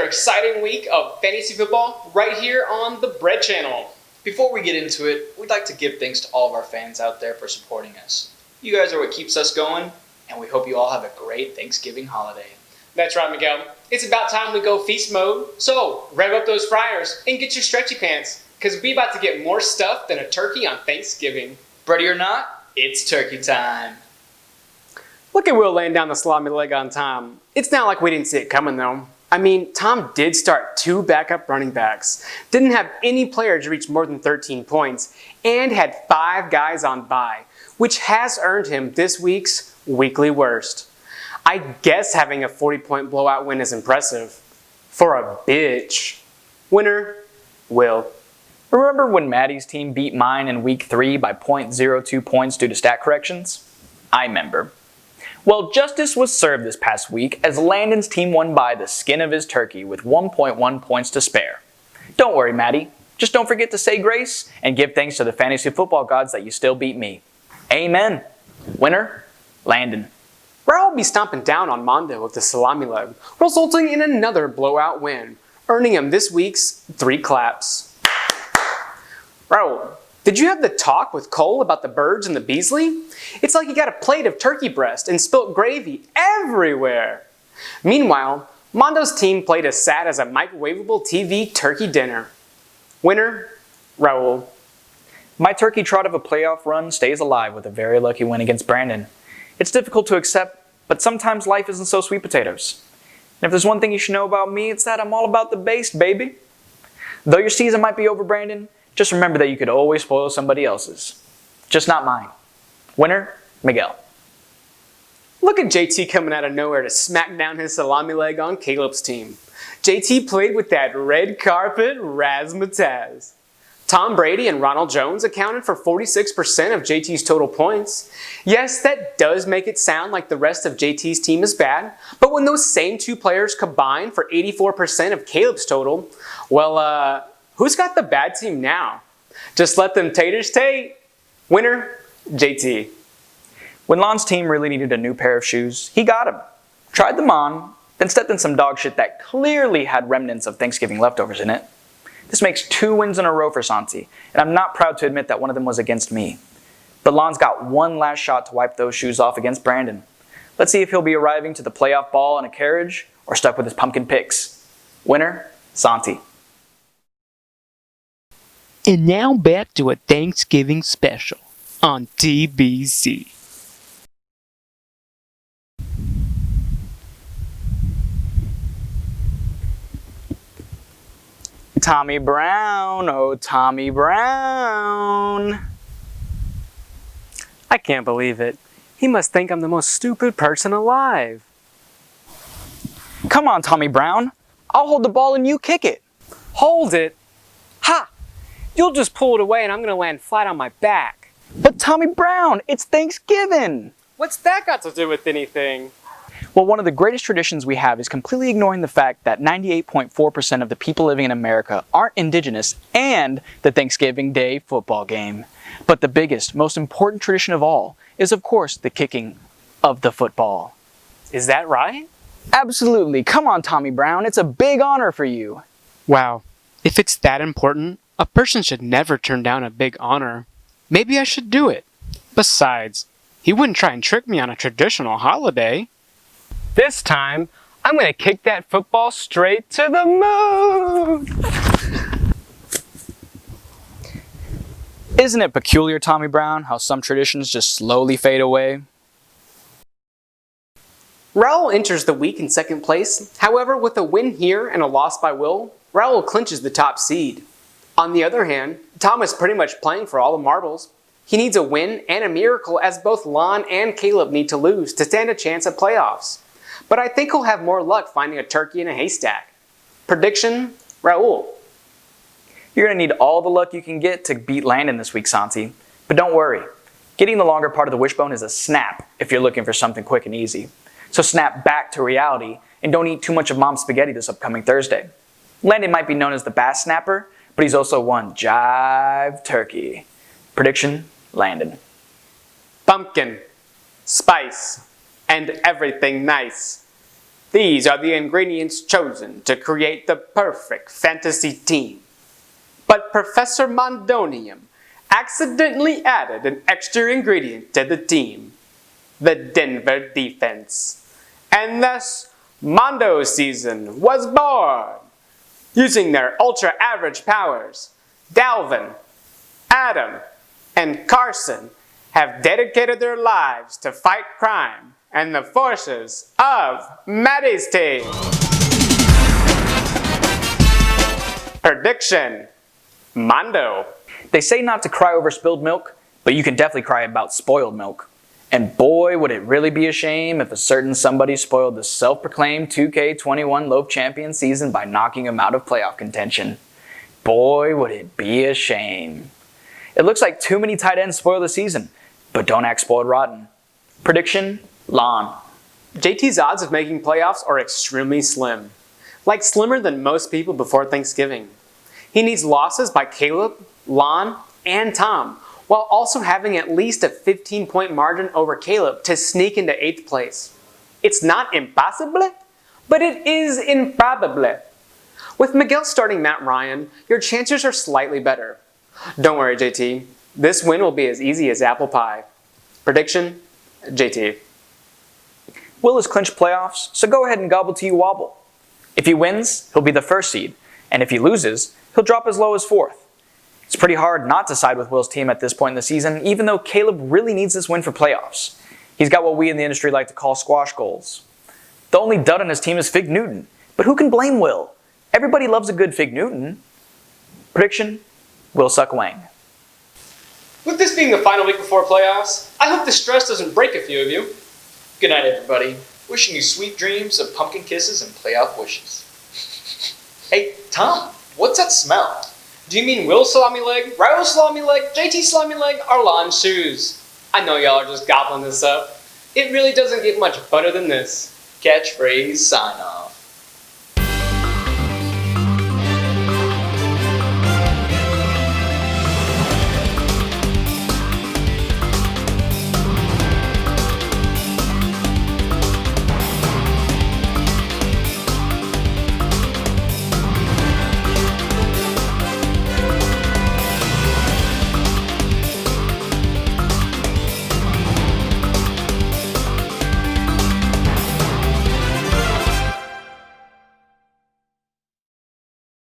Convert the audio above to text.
exciting week of fantasy football right here on the Bread Channel. Before we get into it, we'd like to give thanks to all of our fans out there for supporting us. You guys are what keeps us going, and we hope you all have a great Thanksgiving holiday. That's right, Miguel. It's about time we go feast mode. So, rev up those fryers and get your stretchy pants, because we about to get more stuff than a turkey on Thanksgiving. Ready or not, it's turkey time. Look at Will laying down the salami leg on Tom. It's not like we didn't see it coming, though. I mean, Tom did start 2 backup running backs, didn't have any players reach more than 13 points, and had 5 guys on bye, which has earned him this week's weekly worst. I guess having a 40-point blowout win is impressive. For a bitch. Winner, Will. Remember when Maddie's team beat mine in week 3 by .02 points due to stat corrections? I remember. Well, justice was served this past week as Landon's team won by the skin of his turkey with 1.1 points to spare. Don't worry, Maddie. Just don't forget to say grace and give thanks to the fantasy football gods that you still beat me. Amen. Winner, Landon. Raul will be stomping down on Mondo with the salami leg, resulting in another blowout win, earning him this week's 3 claps. Raul, did you have the talk with Cole about the birds and the Beasley? It's like he got a plate of turkey breast and spilt gravy everywhere. Meanwhile, Mondo's team played as sad as a microwavable TV turkey dinner. Winner, Raul. My turkey trot of a playoff run stays alive with a very lucky win against Brandon. It's difficult to accept, but sometimes life isn't so sweet potatoes. And if there's one thing you should know about me, it's that I'm all about the base, baby. Though your season might be over, Brandon, just remember that you could always spoil somebody else's. Just not mine. Winner, Miguel. Look at JT coming out of nowhere to smack down his salami leg on Caleb's team. JT played with that red carpet razzmatazz. Tom Brady and Ronald Jones accounted for 46% of JT's total points. Yes, that does make it sound like the rest of JT's team is bad, but when those same 2 players combine for 84% of Caleb's total, well, who's got the bad team now? Just let them taters tate. Winner, JT. When Lon's team really needed a new pair of shoes, he got them. Tried them on, then stepped in some dog shit that clearly had remnants of Thanksgiving leftovers in it. This makes 2 wins in a row for Santi, and I'm not proud to admit that one of them was against me. But Lon's got one last shot to wipe those shoes off against Brandon. Let's see if he'll be arriving to the playoff ball in a carriage or stuck with his pumpkin picks. Winner, Santi. And now back to a Thanksgiving special on TBC. Tommy Brown, oh Tommy Brown. I can't believe it. He must think I'm the most stupid person alive. Come on, Tommy Brown. I'll hold the ball and you kick it. Hold it? Ha! You'll just pull it away and I'm going to land flat on my back. But Tommy Brown, it's Thanksgiving. What's that got to do with anything? Well, one of the greatest traditions we have is completely ignoring the fact that 98.4% of the people living in America aren't indigenous and the Thanksgiving Day football game. But the biggest, most important tradition of all is, of course, the kicking of the football. Is that right? Absolutely. Come on, Tommy Brown. It's a big honor for you. Wow, if it's that important, a person should never turn down a big honor. Maybe I should do it. Besides, he wouldn't try and trick me on a traditional holiday. This time, I'm going to kick that football straight to the moon! Isn't it peculiar, Tommy Brown, how some traditions just slowly fade away? Raul enters the week in 2nd place. However, with a win here and a loss by Will, Raul clinches the top seed. On the other hand, Tom is pretty much playing for all the marbles. He needs a win and a miracle as both Lon and Caleb need to lose to stand a chance at playoffs. But I think he'll have more luck finding a turkey in a haystack. Prediction, Raul. You're going to need all the luck you can get to beat Landon this week, Santi. But don't worry. Getting the longer part of the wishbone is a snap if you're looking for something quick and easy. So snap back to reality and don't eat too much of Mom's spaghetti this upcoming Thursday. Landon might be known as the bass snapper, but he's also one jive turkey. Prediction, Landon. Pumpkin, spice, and everything nice. These are the ingredients chosen to create the perfect fantasy team. But Professor Mondonium accidentally added an extra ingredient to the team, the Denver defense. And thus, Mondo season was born. Using their ultra-average powers, Dalvin, Adam, and Carson have dedicated their lives to fight crime and the forces of Maddie's team. Prediction: Mondo. They say not to cry over spilled milk, but you can definitely cry about spoiled milk. And boy, would it really be a shame if a certain somebody spoiled the self-proclaimed 2K21 Loaf Champion season by knocking him out of playoff contention. Boy, would it be a shame. It looks like too many tight ends spoil the season, but don't act spoiled rotten. Prediction: Lon. JT's odds of making playoffs are extremely slim. Like slimmer than most people before Thanksgiving. He needs losses by Caleb, Lon, and Tom, while also having at least a 15-point margin over Caleb to sneak into 8th place. It's not impossible, but it is improbable. With Miguel starting Matt Ryan, your chances are slightly better. Don't worry, JT. This win will be as easy as apple pie. Prediction: JT. Will has clinched playoffs, so go ahead and gobble till you wobble. If he wins, he'll be the 1st seed, and if he loses, he'll drop as low as 4th. It's pretty hard not to side with Will's team at this point in the season, even though Caleb really needs this win for playoffs. He's got what we in the industry like to call squash goals. The only dud on his team is Fig Newton, but who can blame Will? Everybody loves a good Fig Newton. Prediction: Will suck Wang. With this being the final week before playoffs, I hope the stress doesn't break a few of you. Good night, everybody. Wishing you sweet dreams of pumpkin kisses and playoff wishes. Hey, Tom, what's that smell? Do you mean Will's salami leg, Raul's salami leg, JT's salami leg, or Lon's shoes? I know y'all are just gobbling this up. It really doesn't get much better than this. Catchphrase sign off.